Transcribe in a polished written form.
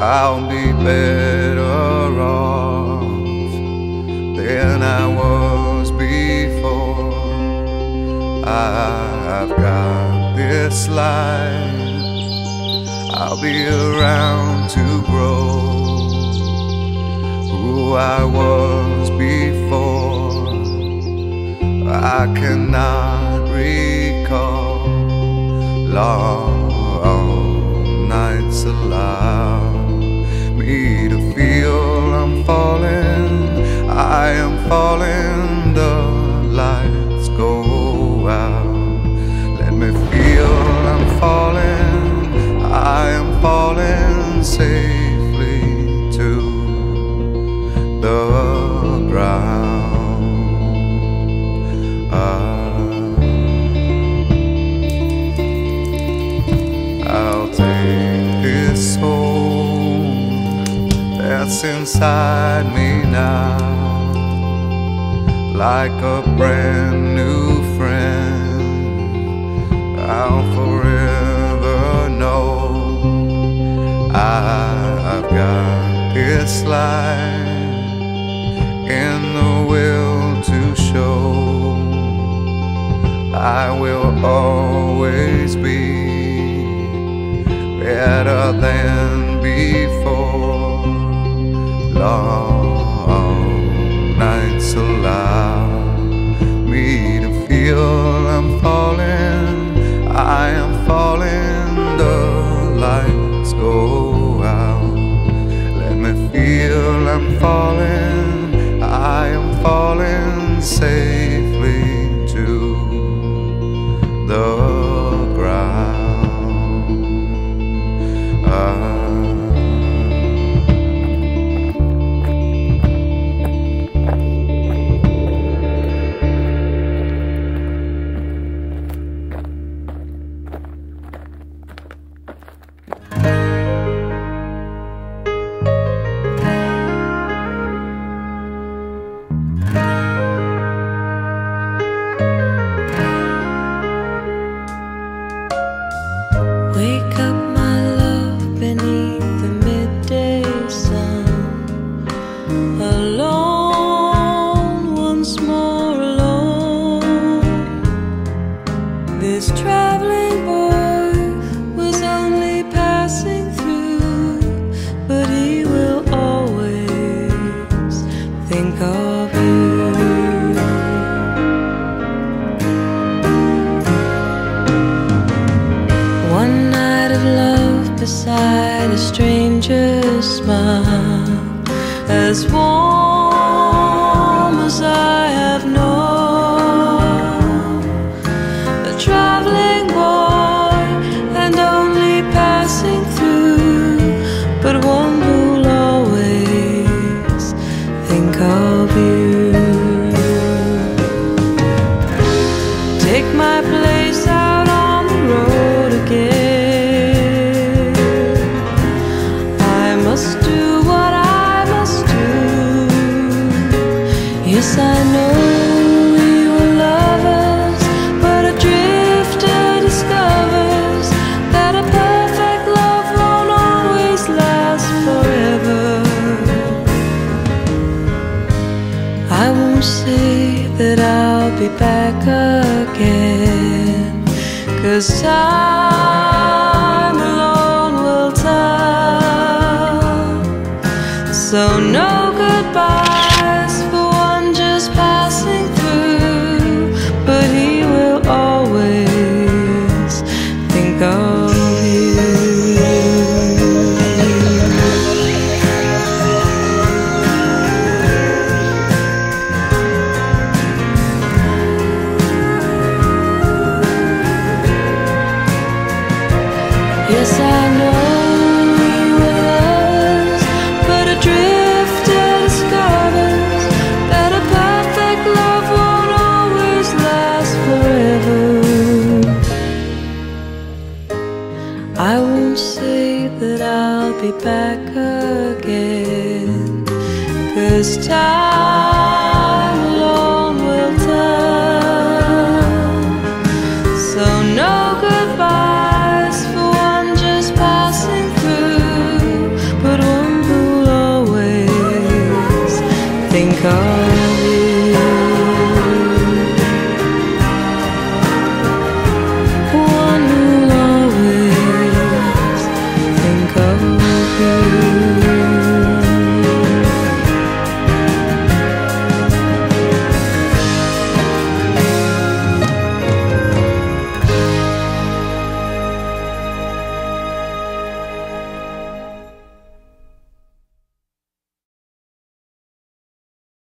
I'll be better off than I was before. I've got this life, I'll be around to grow who I was before. I cannot recall long nights allow me to feel I'm falling, I am falling, the lights go out. Let me feel I'm falling, I am falling safely to the ground. I'll take this soul that's inside me now, like a brand new friend. I'll forever know I've got this life in the will to show. I will always be better than before. Long nights allow me to feel I'm falling, I am falling, the lights go out. Let me feel I'm falling, I am falling safely to the ground. Wake up, my love, beneath the midday sun. Alone, once more alone. This traveling boy was only passing through, but he will always think of you. One night of love beside a stranger's smile, as warm as I have known. A traveling boy and only passing through, but one who'll always think of you. Take my place out on the road again. I must do what I must do. Yes, I know we were lovers, but a drifter discovers that a perfect love won't always last forever. I won't say that I'll be back again, 'cause time alone will tell. So no goodbyes for one just passing through, but he will always think of you. Yes, I know we were lovers, but a drifter discovers that a perfect love won't always last forever. I won't say that I'll be back again, 'cause time